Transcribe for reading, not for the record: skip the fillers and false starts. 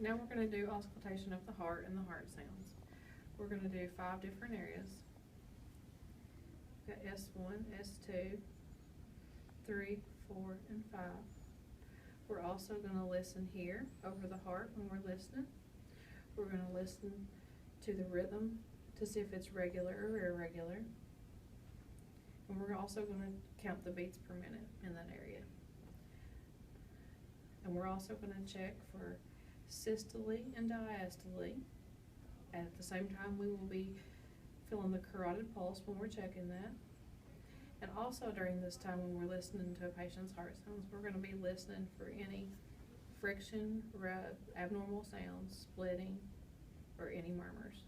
Now we're going to do auscultation of the heart and the heart sounds. We're going to do 5 different areas. We've got S1, S2, 3, 4, and 5. We're also going to listen here over the heart when we're listening. We're going to listen to the rhythm to see if it's regular or irregular. And we're also going to count the beats per minute in that area. And we're also going to check for systole and diastole. At the same time, we will be feeling the carotid pulse when we're checking that. And also during this time when we're listening to a patient's heart sounds, we're going to be listening for any friction, rub, abnormal sounds, splitting, or any murmurs.